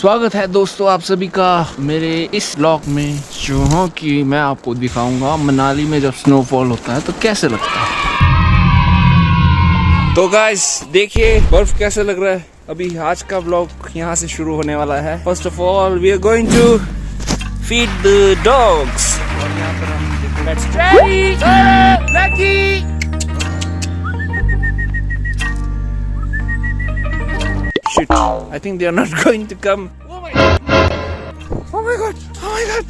स्वागत है दोस्तों आप सभी का मेरे इस ब्लॉग में, जो कि मैं आपको दिखाऊंगा मनाली में जब स्नोफॉल होता है तो कैसे लगता है। तो गाइस देखिए बर्फ कैसे लग रहा है। अभी आज का ब्लॉग यहाँ से शुरू होने वाला है। First of all we are going to feed the dogs. और यहाँ पर हम let's try Shit, I think they are not going to come. Oh my god! Oh my god! Oh my god!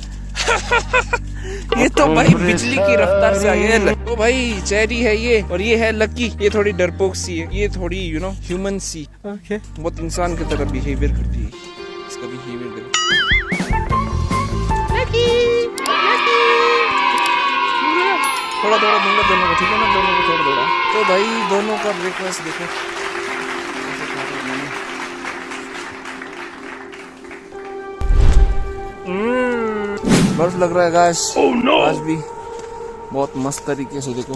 ये तो भाई बिजली की रफ्तार से आ गया। तो भाई चेरी है ये, और ये है लकी। ये थोड़ी डरपोक सी है, ये थोड़ी ह्यूमन सी। Okay. बहुत इंसान की तरह बिहेवियर करती है। इसका बिहेवियर देखो। Lucky, lucky. थोड़ा थोड़ा दूंगा दोनों को, ठीक है ना? दोनों को थोड़ा थोड़ा। तो भाई दोनों का ब्रेकफास्ट देखो। बर्फ लग रहा है गाइस। oh, no. आज भी बहुत मस्त तरीके से देखो।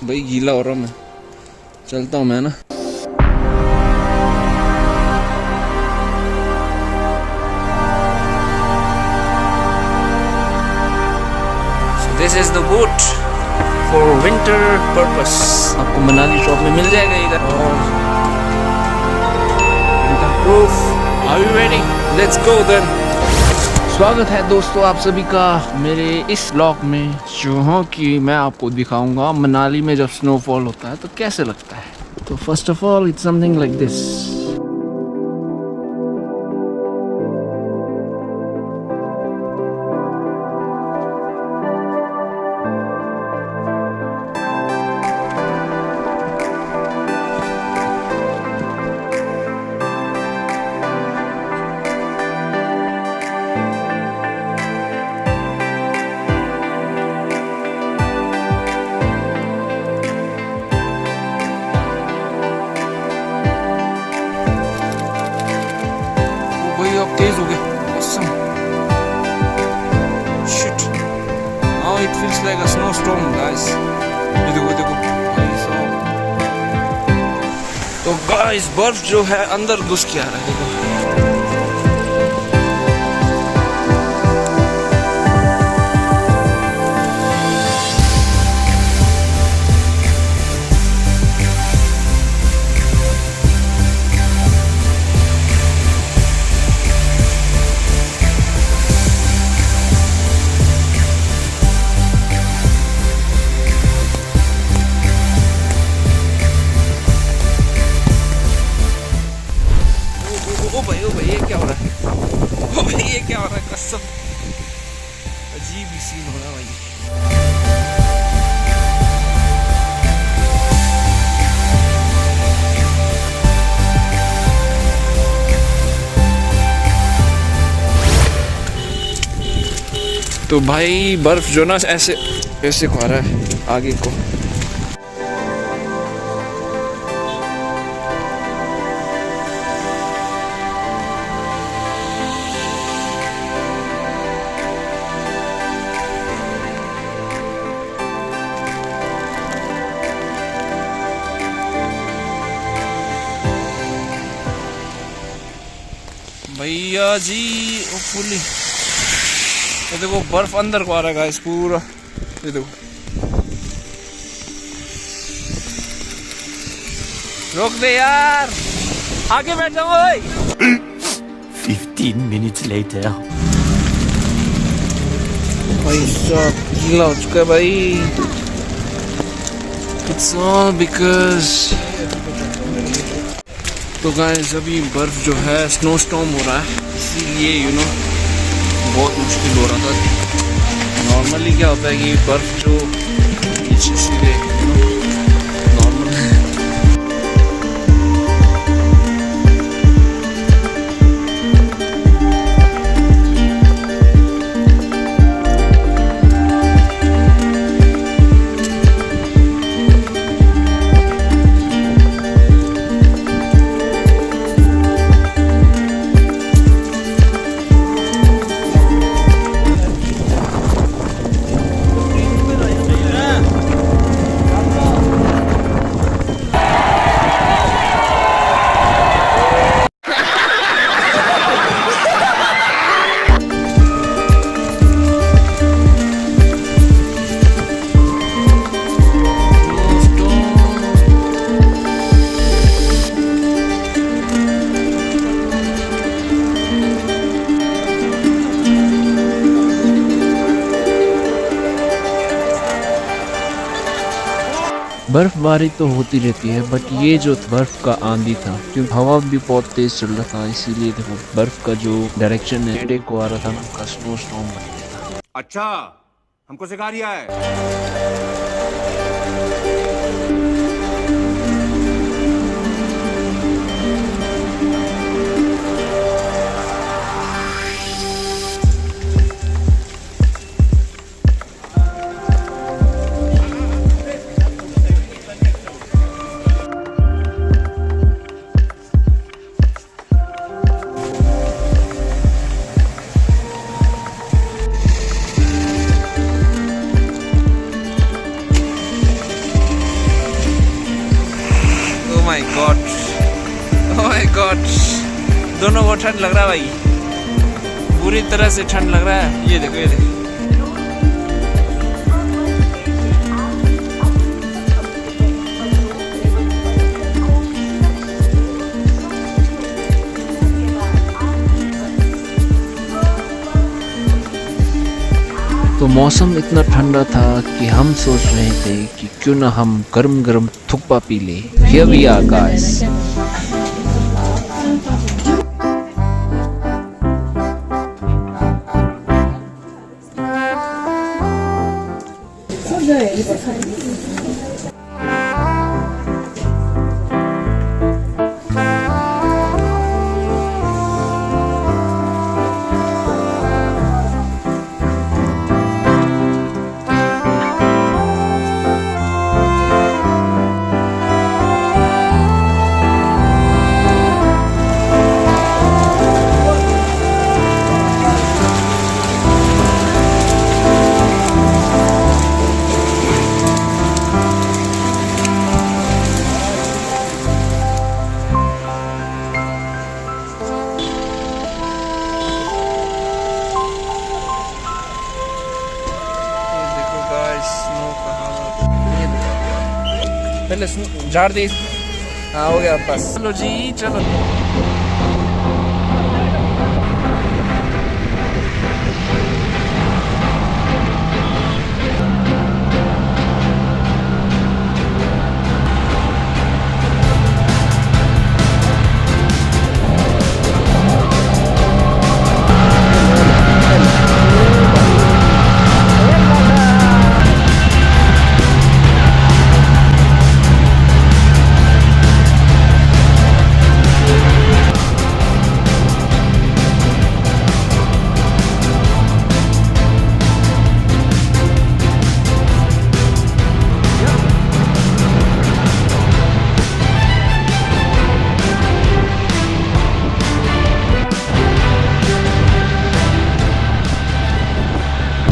भाई गीला हो रहा मैं, चलता हूँ मैं ना। So this is the boot for winter purpose। आपको मनाली शॉप में मिल जाएगा इधर। और winter proof। Are you ready? Let's go then। स्वागत है दोस्तों आप सभी का मेरे इस ब्लॉग में, जो कि मैं आपको दिखाऊंगा मनाली में जब स्नोफॉल होता है तो कैसे लगता है। तो first of all it's something like this. तेज हो गया। Awesome. Shit. Now it feels like a snowstorm, guys. ये देखो देखो। तो guys बर्फ जो है अंदर घुस के आ रहा है, देखो। ओ भाई ये क्या हो रहा है? ओ भाई ये क्या हो रहा है? कसम अजीब ही सीन हो रहा है भाई। तो भाई बर्फ जो ना ऐसे ऐसे खा रहा है आगे को। भैया जी फुली, ये देखो बर्फ अंदर को आ रहा है गाइस पूरा। ये देखो, रोक दे यार, आगे बैठ जाओ भाई। 15 minutes later। भाई सब गीला हो चुका है भाई। It's all because तो गाइस अभी बर्फ जो है स्नो स्टॉर्म हो रहा है, इसीलिए बहुत मुश्किल हो रहा था। नॉर्मली क्या होता है कि बर्फ जो नीचे सीधे नॉर्मल है। बर्फबारी तो होती रहती है, बट ये जो बर्फ का आंधी था, क्योंकि हवा भी बहुत तेज चल रहा था, इसीलिए देखो बर्फ का जो डायरेक्शन है टेढ़े को आ रहा था ना, उनका स्नो स्टॉर्म बन गया था। अच्छा, हमको सिखा रिया है। My God, oh my God, दोनों को ठंड लग रहा है भाई, बुरी तरह से ठंड लग रहा है। ये देखो, ये देखो। तो मौसम इतना ठंडा था कि हम सोच रहे थे कि क्यों ना हम गरम गरम थुक्पा पी ले। Here we are guys. पहले झाड़ दे। हाँ हो गया बस। चलो जी चलो।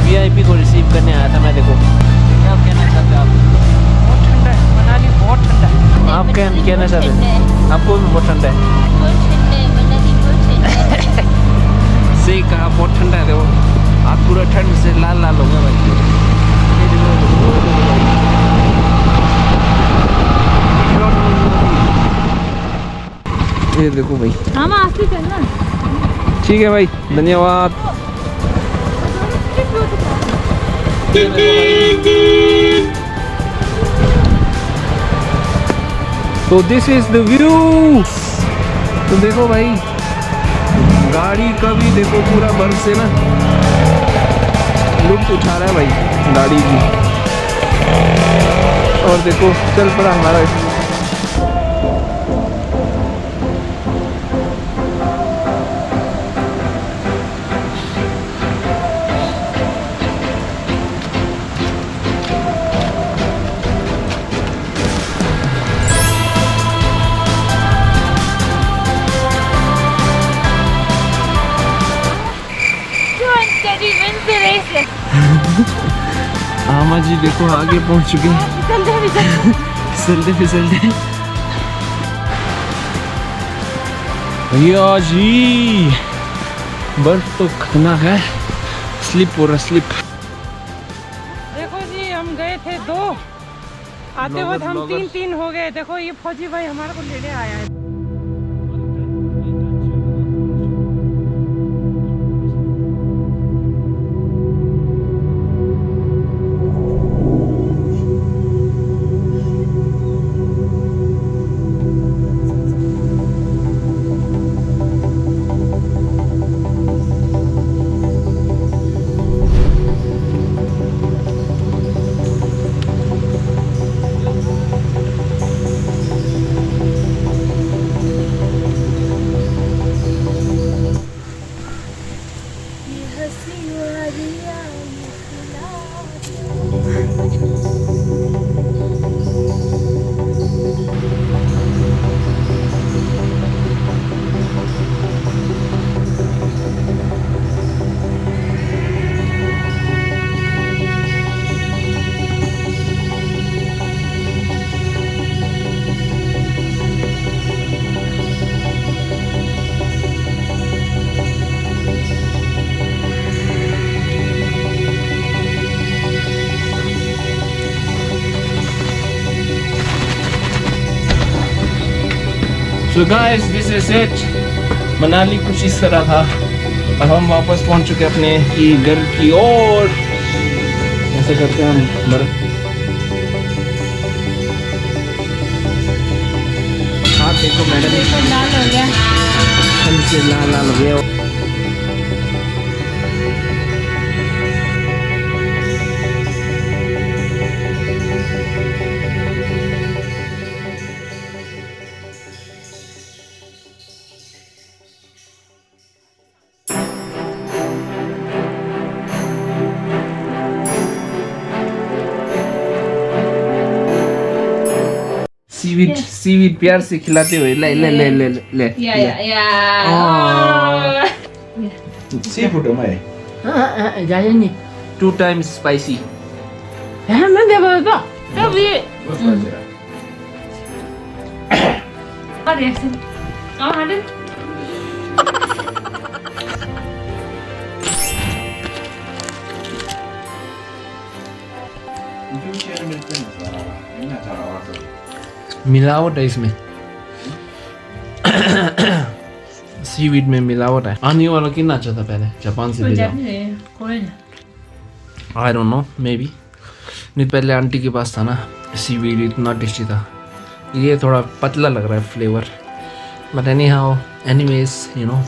वीआईपी को रिसीव करने आया था मैं। देखो क्या कहना चाहते हैं आप? बहुत ठंडा है मनाली, बहुत ठंडा है। आप क्या कहना चाहते हैं? आपको भी बहुत ठंडा है? सही कहा, बहुत ठंडा है। देखो आप पूरा ठंड से लाल लाल होगा भाई। ये देखो भाई। हाँ मैं आगे चलना। ठीक है भाई, धन्यवाद। तो दिस इज द व्यू। तो देखो भाई गाड़ी का भी देखो पूरा बर्फ से ना लुत्फ उठा रहा है भाई गाड़ी भी। और देखो चल पड़ा हमारा। आमा जी देखो आगे पहुंच चुके हैं। फिसलते फिसलते भैया जी, बर्फ तो खतरनाक है। स्लिप हो रहा, स्लिप। देखो जी हम गए थे 2, आते वक्त हम 3 हो गए। देखो ये फौजी भाई हमारे को लेने आया है। So guys, this is it. Manali कुछ इस तरह था। अब हम वापस पहुंच चुके अपने घर की ओर। ऐसे करते हैं हम बर्फ। हाँ देखो मैडम, लाल हो गया। लाल लाल हो गया। सीवीड प्यार से खिलाते हुए ले ले ले ले ले सी फूड में जाएंगे 2 times spicy है मैं दे बोलता तब ये अरे ऐसे हटे मिलावट है इसमें। सीवीड में मिलावट है। आने वाला कितना अच्छा था पहले जापान से भेजा। I don't know, may be नहीं, पहले आंटी के पास था ना सीवीड, इतना टेस्टी था। ये थोड़ा पतला लग रहा है flavour, but any how anyways you know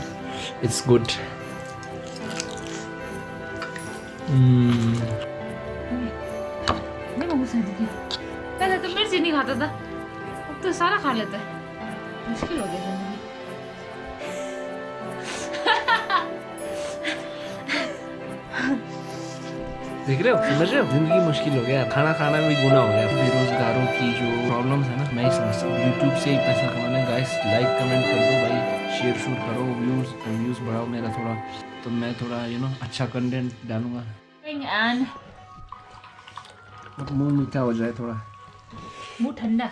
it's good. पहले तो मिर्ची नहीं खाता था, अब तो सारा खा लेता है। मुश्किल हो गया जिंदगी। देख रहे हो, समझ रहे हो, जिंदगी मुश्किल हो गया। खाना खाना भी गुनाह हो गया। बेरोजगारों की जो प्रॉब्लम्स है ना, मैं ही समझता हूँ। यूट्यूब से ही पैसा कमाना। गाइस लाइक कमेंट कर दो भाई, शेयर शूट करो, व्यूज बढ़ाओ मेरा थोड़ा, तो मैं थोड़ा यू नो अच्छा कंटेंट डालूंगा। मुंह मीठा हो जाए थोड़ा, मुंह ठंडा।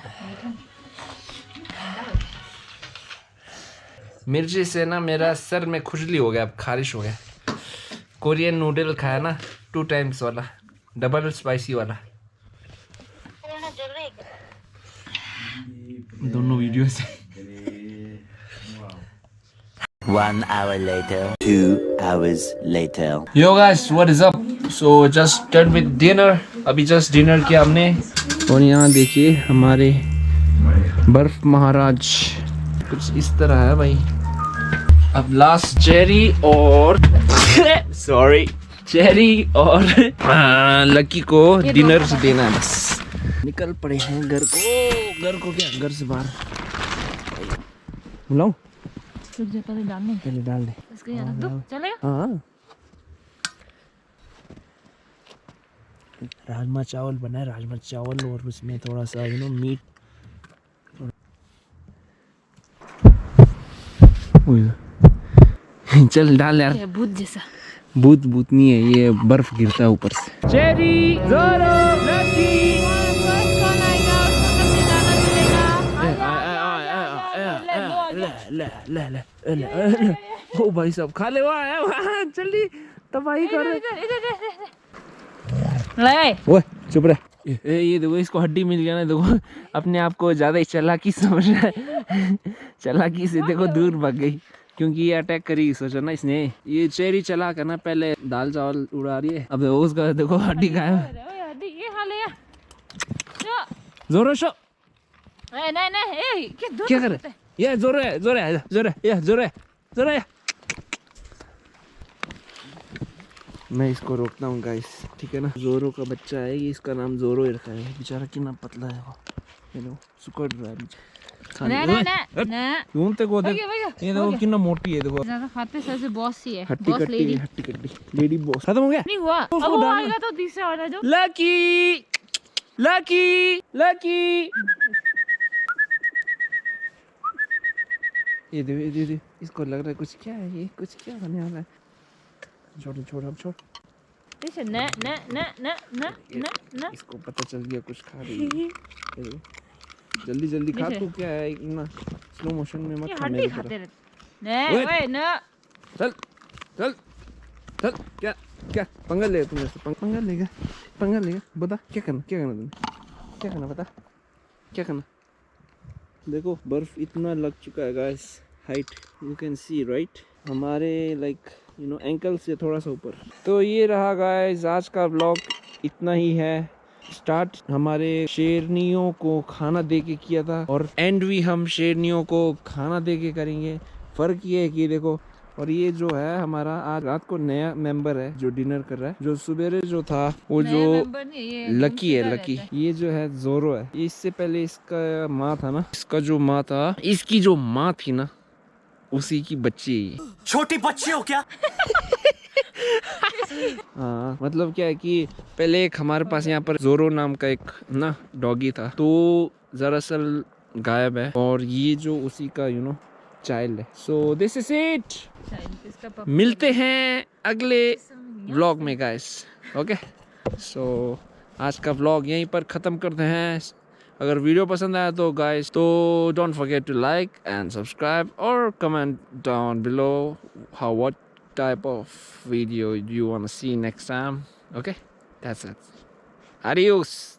मिर्ची से ना मेरा सर में खुजली हो गया, अब खारिश हो गया। कोरियन नूडल खाया ना 2 times वाला, डबल स्पाइसी वाला। दोनों वीडियो से। 1 hour later, 2 hours later. Yo guys, what is up? So just done with dinner. अभी जस्ट डिनर किया हमने, और यहाँ देखिए हमारे बर्फ महाराज कुछ इस तरह है भाई। अब लास्ट चेरी और सॉरी चेरी और लकी को डिनर से देना है बस। निकल पड़े हैं घर को क्या, घर से बाहर बुलाऊं? पहले डाल दे इसके यहाँ रख दो, चलेगा? हाँ, राजमा चावल बना है, राजमा चावल और उसमें थोड़ा सा यू नो मीट। चल डाल यार। भूत जैसा। भूत नहीं है, ये बर्फ गिरता है ऊपर से। चेरी, जोरो, लकी। ले ओ भाई साहब खा ले, वहाँ जल्दी तबाही कर। ओए चुप रह। ये देखो, इसको हड्डी मिल गया ना, देखो अपने आप को ज्यादा ही चालाकी समझ रहा है। चालाकी से देखो दूर भाग गई, क्योंकि ये अटैक करी सोचा ना इसने। ये चेरी चला कर ना पहले दाल चावल उड़ा रही है, अब उसका देखो हड्डी गायब। जोरो शो नहीं क्या कर रहे? ये जोरो है। मैं इसको रोकता हूँ गाइस, ठीक है ना। जोरो का बच्चा है ये, इसका नाम जोरो ही रखा है। बेचारा कितना पतला है वो, सुकड़ रहा है। ना ना ना ना घूमते को देख, भैया ये देखो कितना मोटी है, देखो ज्यादा खाते सबसे बॉस ही है, हट्टी बॉस कट्टी लेडी हट्टी कट्टी लेडी बॉस। खत्म हो गया? नहीं हुआ, अब उसको वो डालना। आएगा तो तीसरा वाला जो लकी लकी लकी, ये देखो ये देखो, इसको लग रहा है कुछ क्या है, ये कुछ क्या होने वाला है। छोड़ छोड़ अब छोड़, पीछे न न न न न न न इसको पता चल गया कुछ खा रही है। ये देखो, जल्दी जल्दी खा, नीचे। तू क्या है इतना स्लो मोशन में मत ये खा हड्डी मेरे खाते तरह। रहते न ओए। ओए न चल चल चल, क्या क्या पंगा ले तुम ऐसे, पंगा लेगा, पंगा लेगा, बता क्या करना, क्या करना तुम्हें, क्या करना बता, क्या करना। देखो बर्फ इतना लग चुका है guys, height you can see right, हमारे लाइक यू नो एंकल से थोड़ा सा ऊपर। तो ये रहा गाइस आज का व्लॉग, इतना ही है। स्टार्ट हमारे शेरनियों को खाना दे के किया था और एंड भी हम शेरनियों को खाना दे के करेंगे। फर्क ये है कि देखो, और ये जो है हमारा आज रात को नया मेंबर है जो डिनर कर रहा है, जो सुबेरे जो था वो जो लकी है, लकी ये जो है जोरो है। इससे पहले इसका माँ था ना, इसका जो माँ था, इसकी जो माँ थी ना, उसी की बच्ची। छोटी बच्ची हो क्या? हाँ मतलब क्या है कि पहले एक हमारे पास यहाँ पर जोरो नाम का एक ना डॉगी था, तो दरअसल गायब है, और ये जो उसी का यू नो चाइल्ड है। सो दिस इज इट, मिलते हैं अगले व्लॉग में गाइस। ओके, सो आज का व्लॉग यहीं पर ख़त्म करते हैं। अगर वीडियो पसंद आया तो गाइस, तो don't forget to like and subscribe और comment down below how what type of video you want to see next time. Okay, that's it. Adios.